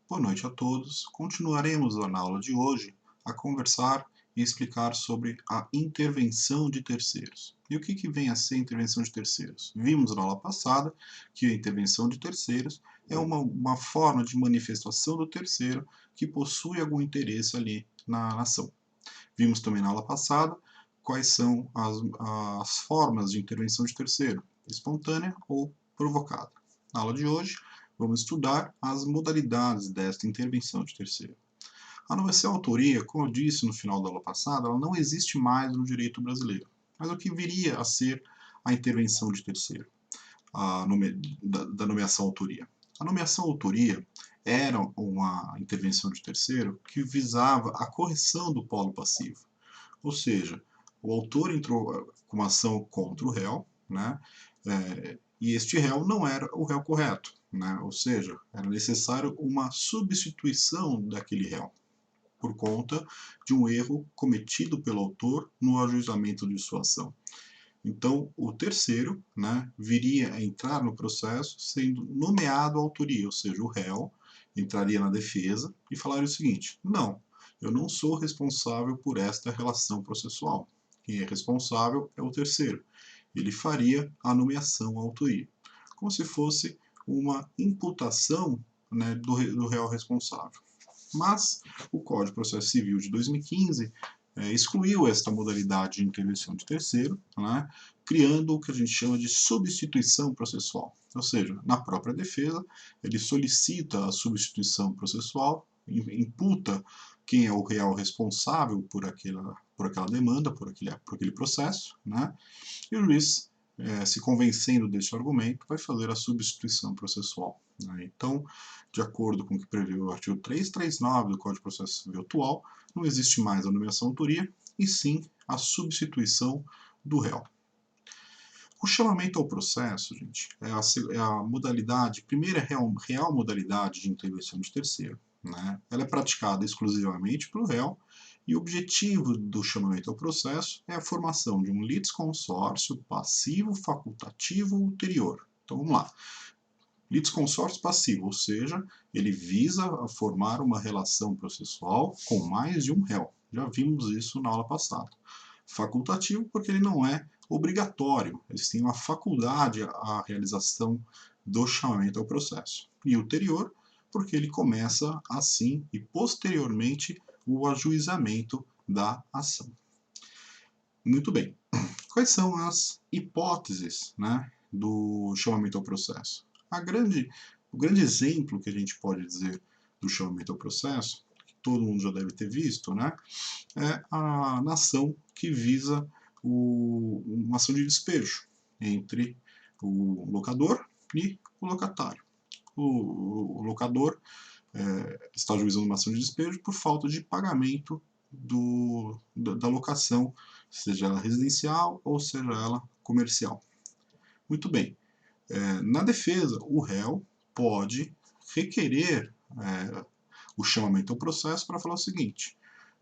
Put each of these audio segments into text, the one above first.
Boa noite a todos. Continuaremos na aula de hoje a conversar e explicar sobre a intervenção de terceiros. E o que vem a ser a intervenção de terceiros? Vimos na aula passada que a intervenção de terceiros é uma forma de manifestação do terceiro que possui algum interesse ali na ação. Vimos também na aula passada quais são as formas de intervenção de terceiro, espontânea ou provocada. Na aula de hoje, vamos estudar as modalidades desta intervenção de terceiro. A nomeação autoria, como eu disse no final da aula passada, ela não existe mais no direito brasileiro. Mas o que viria a ser a intervenção de terceiro, da nomeação autoria? A nomeação autoria era uma intervenção de terceiro que visava a correção do polo passivo. Ou seja, o autor entrou com uma ação contra o réu, né? E este réu não era o réu correto, né? Ou seja, era necessário uma substituição daquele réu por conta de um erro cometido pelo autor no ajuizamento de sua ação. Então, o terceiro, né, viria a entrar no processo sendo nomeado a autoria, ou seja, o réu entraria na defesa e falaria o seguinte: não, eu não sou responsável por esta relação processual. Quem é responsável é o terceiro. Ele faria a nomeação à autoria, como se fosse uma imputação, né, do réu responsável. Mas o Código de Processo Civil de 2015 excluiu esta modalidade de intervenção de terceiro, né, criando o que a gente chama de substituição processual. Ou seja, na própria defesa, ele solicita a substituição processual, imputa quem é o real responsável por aquela demanda, por aquele processo, né, e o juiz, se convencendo desse argumento, vai fazer a substituição processual. Né? Então, de acordo com o que prevê o artigo 339 do Código de Processo Civil atual, não existe mais a nomeação autoria, e sim a substituição do réu. O chamamento ao processo, gente, é a modalidade, primeira real modalidade de intervenção de terceiro. Né? Ela é praticada exclusivamente pelo réu, e o objetivo do chamamento ao processo é a formação de um litisconsórcio passivo, facultativo ou ulterior. Então vamos lá. Litisconsórcio passivo, ou seja, ele visa a formar uma relação processual com mais de um réu. Já vimos isso na aula passada. Facultativo porque ele não é obrigatório, eles têm uma faculdade à realização do chamamento ao processo. E ulterior porque ele começa assim e posteriormente o ajuizamento da ação. Muito bem. Quais são as hipóteses, né, do chamamento ao processo? O grande exemplo que a gente pode dizer do chamamento ao processo, que todo mundo já deve ter visto, né, é a ação que visa uma ação de despejo entre o locador e o locatário. O locador está ajuizando uma ação de despejo por falta de pagamento da locação, seja ela residencial ou seja ela comercial. Muito bem. Na defesa, o réu pode requerer o chamamento ao processo para falar o seguinte: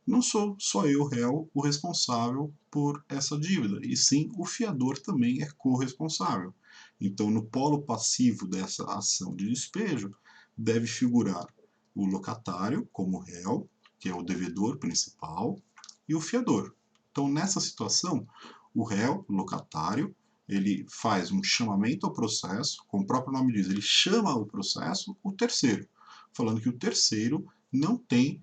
não sou só eu, réu, o responsável por essa dívida, e sim o fiador também é corresponsável. Então, no polo passivo dessa ação de despejo, deve figurar o locatário como réu, que é o devedor principal, e o fiador. Então, nessa situação, o réu, locatário, ele faz um chamamento ao processo, como o próprio nome diz, ele chama o processo o terceiro, falando que o terceiro não tem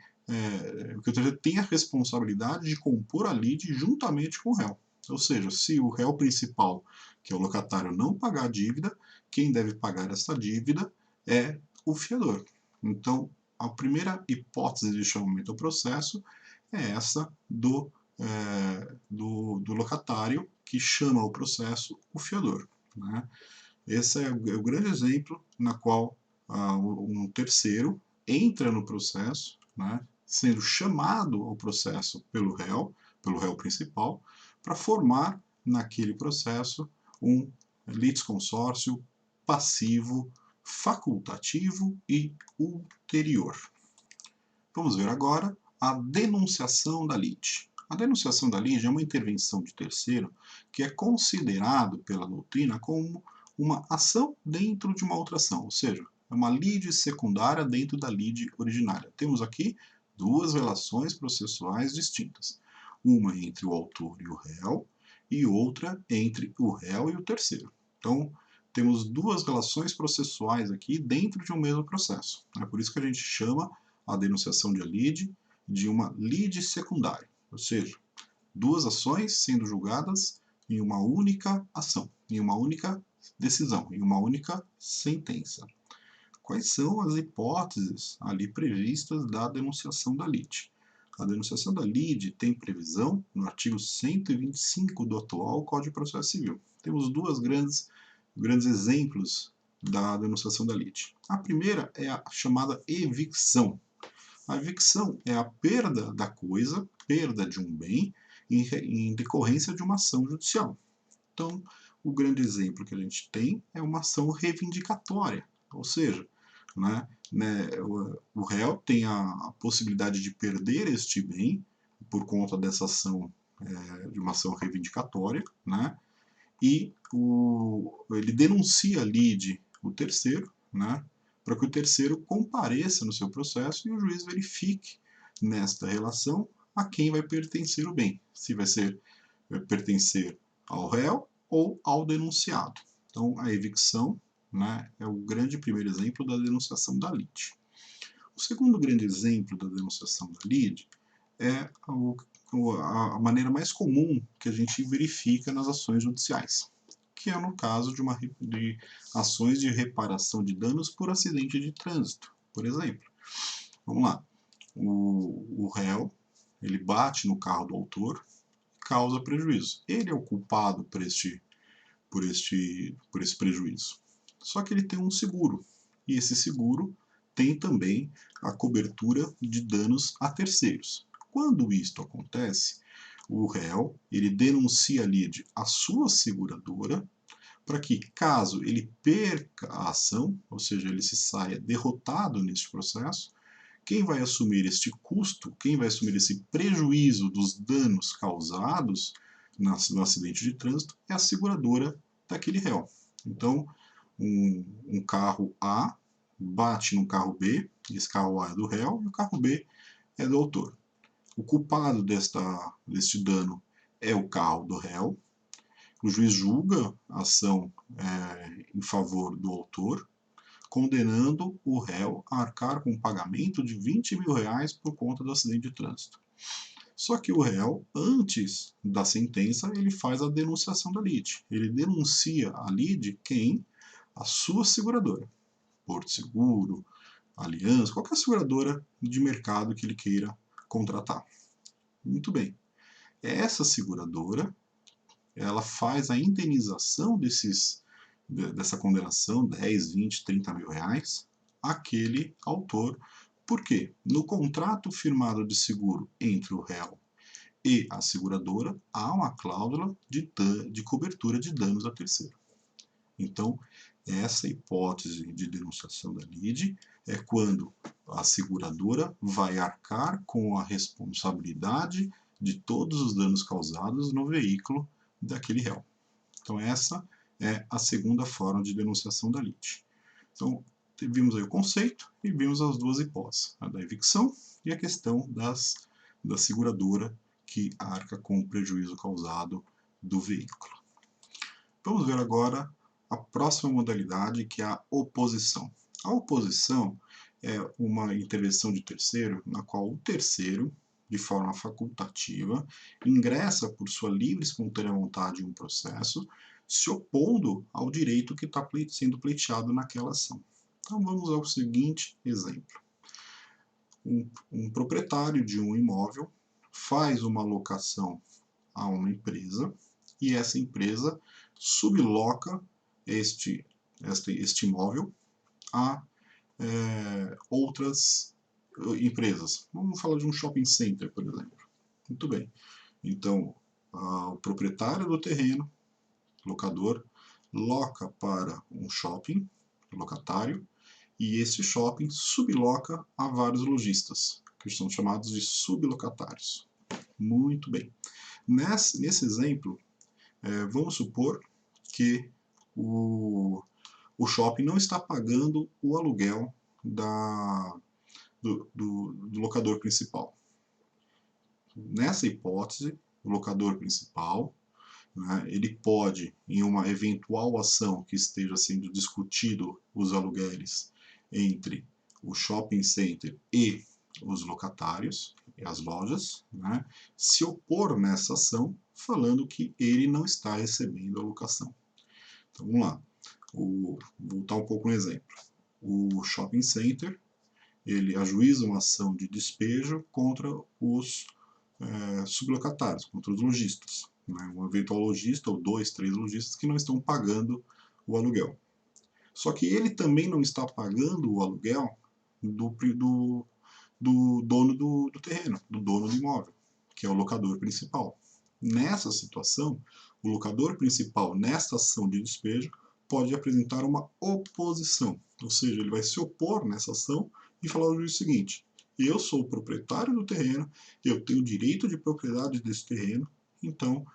porque o terceiro tem a responsabilidade de compor a lide juntamente com o réu. Ou seja, se o réu principal, que é o locatário, não pagar a dívida, quem deve pagar essa dívida é o fiador. Então, a primeira hipótese de chamamento ao processo é essa do locatário que chama ao processo o fiador. Né? Esse é o grande exemplo na qual um terceiro entra no processo, né, sendo chamado ao processo pelo réu principal, para formar naquele processo um litisconsórcio passivo, facultativo e ulterior. Vamos ver agora a denunciação da lide. A denunciação da lide é uma intervenção de terceiro que é considerado pela doutrina como uma ação dentro de uma outra ação, ou seja, é uma lide secundária dentro da lide originária. Temos aqui duas relações processuais distintas. Uma entre o autor e o réu, e outra entre o réu e o terceiro. Então, temos duas relações processuais aqui dentro de um mesmo processo. É por isso que a gente chama a denunciação de lide de uma lide secundária, ou seja, duas ações sendo julgadas em uma única ação, em uma única decisão, em uma única sentença. Quais são as hipóteses ali previstas da denunciação da lide? A denunciação da lide tem previsão no artigo 125 do atual Código de Processo Civil. Temos dois grandes exemplos da denunciação da lide. A primeira é a chamada evicção. A evicção é a perda da coisa, perda de um bem, em decorrência de uma ação judicial. Então, o grande exemplo que a gente tem é uma ação reivindicatória, ou seja, o réu tem a possibilidade de perder este bem por conta dessa ação, de uma ação reivindicatória, e ele denuncia a lide o terceiro, para que o terceiro compareça no seu processo e o juiz verifique nesta relação a quem vai pertencer o bem, se vai pertencer ao réu ou ao denunciado. Então, a evicção é o grande primeiro exemplo da denunciação da lide. O segundo grande exemplo da denunciação da lide é a maneira mais comum que a gente verifica nas ações judiciais, que é no caso de ações de reparação de danos por acidente de trânsito, por exemplo. Vamos lá, o réu, ele bate no carro do autor, causa prejuízo. Ele é o culpado por esse prejuízo. Só que ele tem um seguro, e esse seguro tem também a cobertura de danos a terceiros. Quando isto acontece, o réu ele denuncia a lide à sua seguradora para que, caso ele perca a ação, ou seja, ele se saia derrotado neste processo, quem vai assumir este custo, quem vai assumir esse prejuízo dos danos causados no acidente de trânsito é a seguradora daquele réu. Então, um carro A bate no carro B, esse carro A é do réu e o carro B é do autor. O culpado deste dano é o carro do réu. O juiz julga a ação em favor do autor, condenando o réu a arcar com um pagamento de R$20 mil por conta do acidente de trânsito. Só que o réu, antes da sentença, ele faz a denunciação da lide. Ele denuncia a lide quem? A sua seguradora. Porto Seguro, Aliança, qualquer seguradora de mercado que ele queira contratar. Muito bem. Essa seguradora, ela faz a indenização dessa condenação, 10, 20, 30 mil reais, àquele autor. Por quê? No contrato firmado de seguro entre o réu e a seguradora, há uma cláusula de cobertura de danos a terceiro. Então, essa hipótese de denunciação da lide é quando a seguradora vai arcar com a responsabilidade de todos os danos causados no veículo daquele réu. Então, essa é a segunda forma de denunciação da lide. Então, vimos aí o conceito e vimos as duas hipóteses, a da evicção e a questão da seguradora que arca com o prejuízo causado do veículo. Vamos ver agora a próxima modalidade, que é a oposição. A oposição é uma intervenção de terceiro, na qual o terceiro, de forma facultativa, ingressa por sua livre e espontânea vontade em um processo, se opondo ao direito que está sendo pleiteado naquela ação. Então vamos ao seguinte exemplo. Um proprietário de um imóvel faz uma locação a uma empresa e essa empresa subloca este imóvel a outras empresas. Vamos falar de um shopping center, por exemplo. Muito bem. Então, o proprietário do terreno, locador, loca para um shopping, locatário, e esse shopping subloca a vários lojistas, que são chamados de sublocatários. Muito bem. Nesse exemplo, vamos supor que o o shopping não está pagando o aluguel do locador principal. Nessa hipótese, o locador principal, né, ele pode, em uma eventual ação que esteja sendo discutido os aluguéis entre o shopping center e os locatários, e as lojas, né, se opor nessa ação, falando que ele não está recebendo a locação. Então vamos lá, vou voltar um pouco no exemplo. O shopping center, ele ajuiza uma ação de despejo contra os sublocatários, contra os lojistas. Né? Um eventual lojista, ou 2, 3 lojistas que não estão pagando o aluguel. Só que ele também não está pagando o aluguel do dono do terreno, do dono do imóvel, que é o locador principal. Nessa situação, o locador principal, nesta ação de despejo, pode apresentar uma oposição, ou seja, ele vai se opor nessa ação e falar ao juiz o seguinte: eu sou o proprietário do terreno, eu tenho direito de propriedade desse terreno, então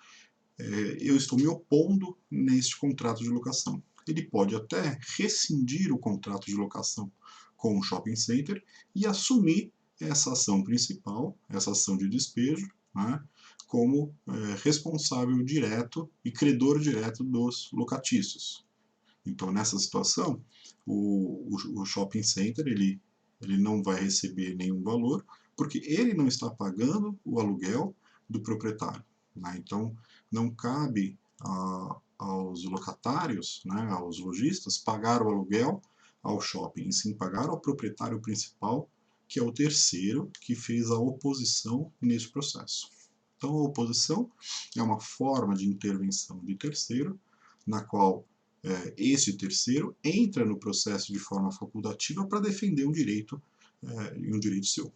eu estou me opondo neste contrato de locação. Ele pode até rescindir o contrato de locação com o shopping center e assumir essa ação principal, essa ação de despejo, né, como responsável direto e credor direto dos locatícios. Então, nessa situação, o shopping center ele não vai receber nenhum valor, porque ele não está pagando o aluguel do proprietário. Né? Então, não cabe aos locatários, né, aos lojistas, pagar o aluguel ao shopping, e sim pagar ao proprietário principal, que é o terceiro que fez a oposição nesse processo. Então, a oposição é uma forma de intervenção de terceiro, na qual esse terceiro entra no processo de forma facultativa para defender um direito seu.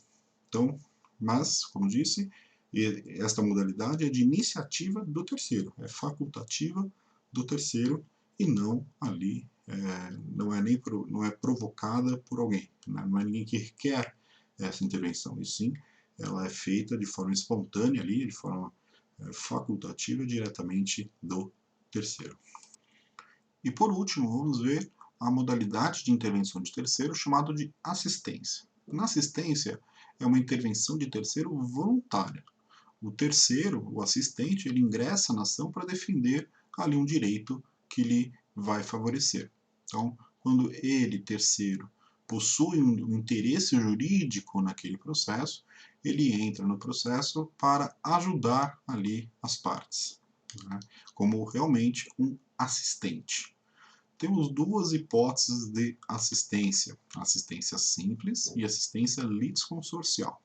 Então, mas, como disse, esta modalidade é de iniciativa do terceiro, é facultativa do terceiro e não ali, não é provocada por alguém, né? Não é ninguém que requer essa intervenção, e sim, ela é feita de forma espontânea ali, de forma facultativa diretamente do terceiro. E por último, vamos ver a modalidade de intervenção de terceiro chamada de assistência. Na assistência, é uma intervenção de terceiro voluntária. O terceiro, o assistente, ele ingressa na ação para defender ali um direito que lhe vai favorecer. Então, quando ele, terceiro, possui um interesse jurídico naquele processo, ele entra no processo para ajudar ali as partes, né, como realmente um assistente. Temos duas hipóteses de assistência: assistência simples e assistência litisconsorcial.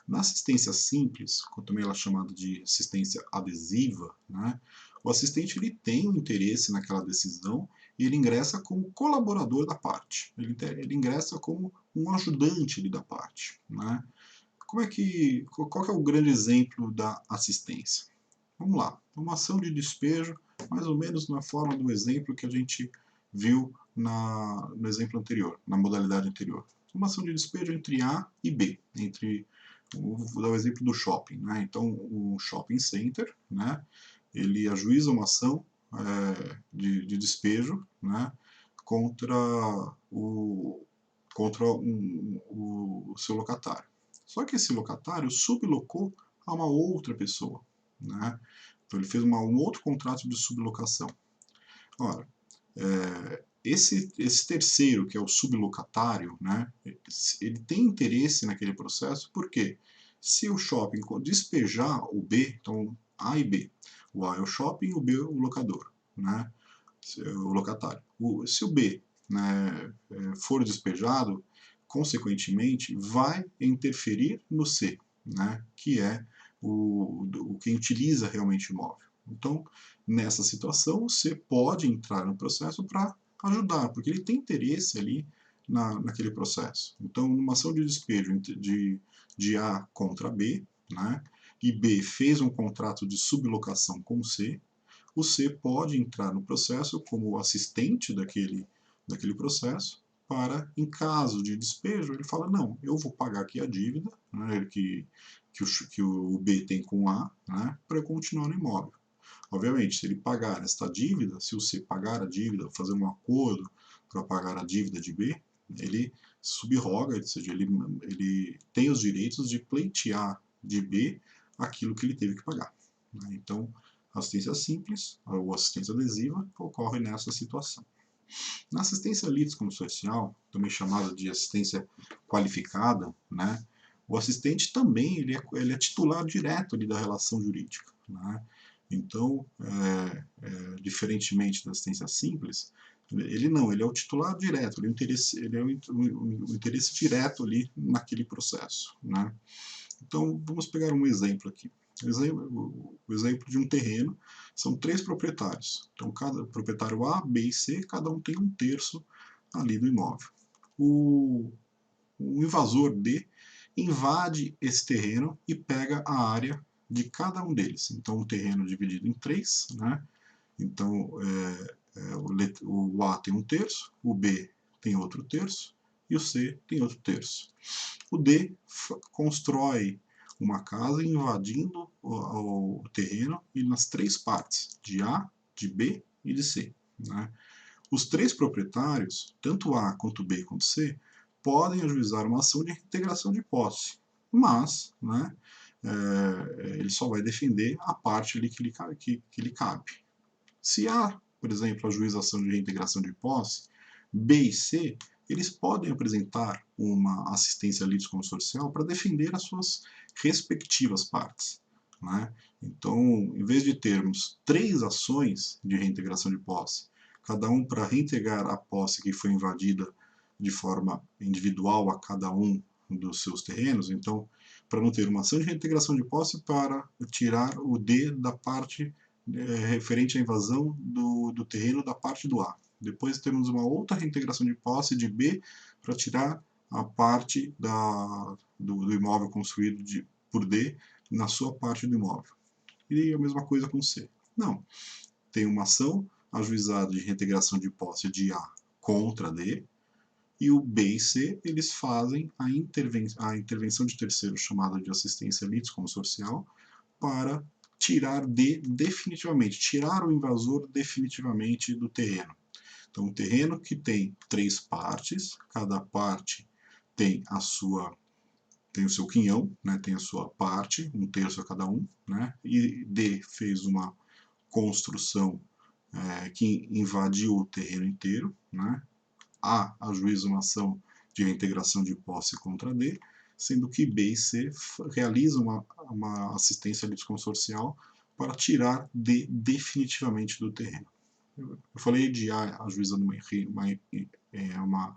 Na assistência simples, também ela é chamada de assistência adesiva, né, o assistente ele tem um interesse naquela decisão e ele ingressa como colaborador da parte, ele ingressa como um ajudante ali da parte. Né. Qual que é o grande exemplo da assistência? Vamos lá, uma ação de despejo, mais ou menos na forma do exemplo que a gente viu no exemplo anterior, na modalidade anterior. Uma ação de despejo entre A e B, vou dar o exemplo do shopping. Né? Então, o shopping center, né, ele ajuiza uma ação de despejo, né, contra o seu locatário. Só que esse locatário sublocou a uma outra pessoa. Né? Então ele fez um outro contrato de sublocação. Ora, esse terceiro, que é o sublocatário, né, ele tem interesse naquele processo, porque se o shopping despejar o B, então A e B, o A é o shopping, o B é o locador, né, o locatário. Se o B, né, for despejado, consequentemente vai interferir no C, né, que é quem utiliza realmente o imóvel. Então, nessa situação, você pode entrar no processo para ajudar, porque ele tem interesse ali naquele processo. Então, numa ação de despejo de A contra B, né, e B fez um contrato de sublocação com C, o C pode entrar no processo como assistente daquele processo, para, em caso de despejo, ele fala: não, eu vou pagar aqui a dívida, né, que o B tem com A, né, para continuar no imóvel. Obviamente, se ele pagar esta dívida, se o C pagar a dívida, fazer um acordo para pagar a dívida de B, ele subroga, ou seja, ele tem os direitos de pleitear de B aquilo que ele teve que pagar. Né? Então, assistência simples ou assistência adesiva ocorre nessa situação. Na assistência litisconsorcial, também chamada de assistência qualificada, né, o assistente também ele é titular direto ali da relação jurídica. Né? Então, diferentemente da assistência simples, ele é o titular direto, ele é o interesse direto ali naquele processo. Né? Então, vamos pegar um exemplo aqui. O exemplo de um terreno, são 3 proprietários. Então, cada proprietário A, B e C, cada um tem 1/3 ali do imóvel. O invasor D invade esse terreno e pega a área de cada um deles. Então, o terreno dividido em 3, né? Então, o A tem 1/3, o B tem outro terço e o C tem outro terço. O D constrói uma casa invadindo o terreno e nas 3 partes, de A, de B e de C. Né? Os 3 proprietários, tanto A quanto B quanto C, podem ajuizar uma ação de reintegração de posse, mas, né, ele só vai defender a parte ali que lhe cabe. Se há, por exemplo, ajuização de reintegração de posse, B e C, eles podem apresentar uma assistência litisconsorcial para defender as suas respectivas partes. Né? Então, em vez de termos 3 ações de reintegração de posse, cada um para reintegrar a posse que foi invadida de forma individual a cada um dos seus terrenos, então, para não ter uma ação de reintegração de posse para tirar o D da parte referente à invasão do terreno da parte do A. Depois temos uma outra reintegração de posse de B para tirar a parte do imóvel construído por D na sua parte do imóvel. E a mesma coisa com C. Não. Tem uma ação ajuizada de reintegração de posse de A contra D, e o B e C eles fazem a intervenção de terceiro chamada de assistência litisconsorcial para tirar D definitivamente, tirar o invasor definitivamente do terreno. Então, um terreno que tem 3 partes, cada parte tem o seu quinhão, né, tem a sua parte, 1/3 a cada um, né, e D fez uma construção que invadiu o terreno inteiro, né, A ajuiza uma ação de reintegração de posse contra D, sendo que B e C realizam uma assistência litisconsorcial para tirar D definitivamente do terreno. Eu falei de A ajuizando uma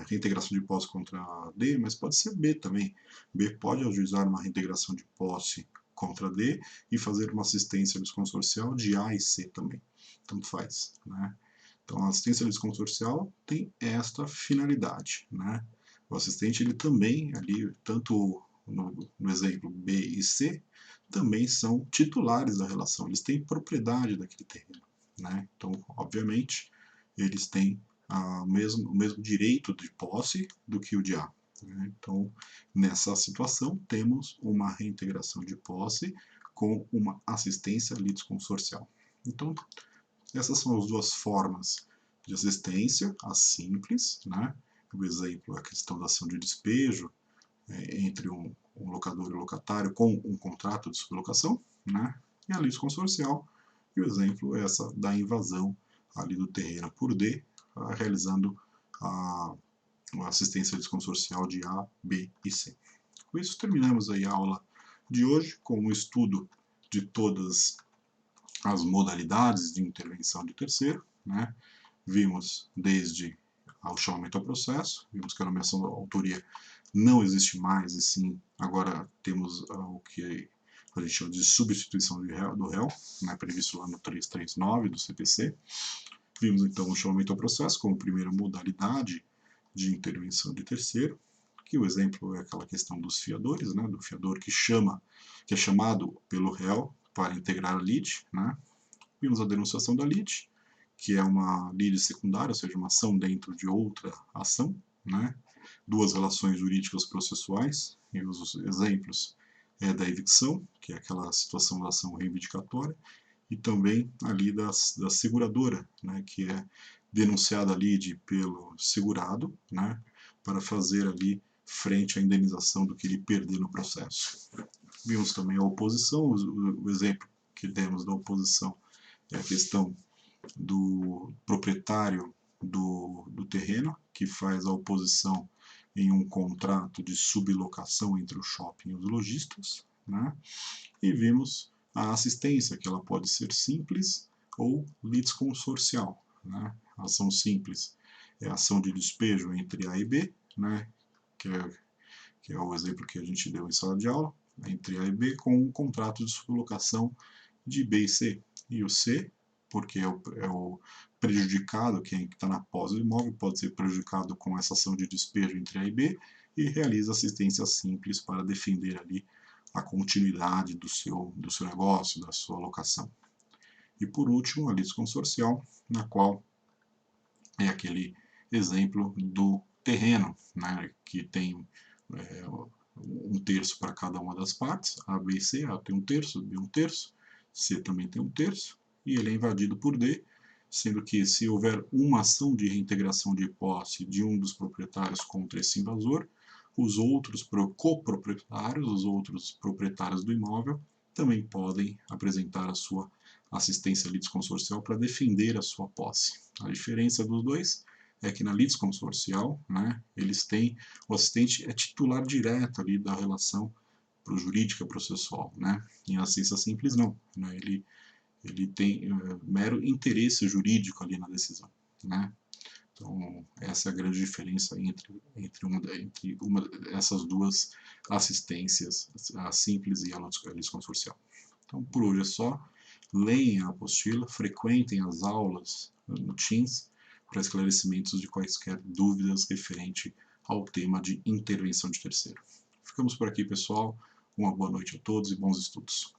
reintegração de posse contra D, mas pode ser B também. B pode ajuizar uma reintegração de posse contra D e fazer uma assistência litisconsorcial de A e C também. Tanto faz. Né? Então, a assistência litisconsorcial tem esta finalidade. Né? O assistente, ele também, ali, tanto no exemplo B e C, também são titulares da relação, eles têm propriedade daquele terreno. Né? Então, obviamente, eles têm o mesmo direito de posse do que o de A. Né? Então, nessa situação, temos uma reintegração de posse com uma assistência litisconsorcial. Então, essas são as 2 formas de assistência, a simples, né? O exemplo é a questão da ação de despejo entre um locador e locatário com um contrato de sublocação, né? E a litisconsorcial, e o exemplo é essa da invasão ali do terreno por D, realizando a assistência litisconsorcial de A, B e C. Com isso, terminamos aí a aula de hoje com o estudo de todas as modalidades de intervenção de terceiro, né? Vimos desde o chamamento ao processo, vimos que a nomeação da autoria não existe mais, e sim, agora temos o que a gente chama de substituição do réu, né, previsto lá no 339 do CPC. Vimos então o chamamento ao processo como primeira modalidade de intervenção de terceiro, que o exemplo é aquela questão dos fiadores, né, do fiador que é chamado pelo réu para integrar a lide, né. Vimos a denunciação da lide, que é uma lide secundária, ou seja, uma ação dentro de outra ação, né? 2 relações jurídicas processuais, e os exemplos da evicção, que é aquela situação da ação reivindicatória, e também ali da seguradora, né? Que é denunciada a lide pelo segurado, né, para fazer ali frente à indenização do que ele perdeu no processo. Vimos também a oposição, o exemplo que demos da oposição é a questão do proprietário do terreno, que faz a oposição em um contrato de sublocação entre o shopping e os lojistas, né? E vimos a assistência, que ela pode ser simples ou litisconsorcial, né? A ação simples é a ação de despejo entre A e B, né? que é o exemplo que a gente deu em sala de aula, entre A e B, com um contrato de sublocação de B e C. E o C, porque é o prejudicado, quem está na posse do imóvel, pode ser prejudicado com essa ação de despejo entre A e B, e realiza assistência simples para defender ali a continuidade do seu negócio, da sua locação. E por último, a litisconsorcial, na qual é aquele exemplo do terreno, né, que tem um terço para cada uma das partes, A, B e C. A tem um terço, B um terço, C também tem um terço, e ele é invadido por D, sendo que se houver uma ação de reintegração de posse de um dos proprietários contra esse invasor, os outros coproprietários, os outros proprietários do imóvel, também podem apresentar a sua assistência litisconsorcial para defender a sua posse. A diferença dos dois é que na litisconsorcial, né, eles têm, o assistente é titular direto ali da relação jurídica processual, né? Em assistência simples não, né? Ele tem mero interesse jurídico ali na decisão, né? Então essa é a grande diferença entre essas duas assistências, a simples e a litisconsorcial. Então por hoje é só. Leem a apostila, frequentem as aulas no Teams para esclarecimentos de quaisquer dúvidas referente ao tema de intervenção de terceiro. Ficamos por aqui, pessoal. Uma boa noite a todos e bons estudos.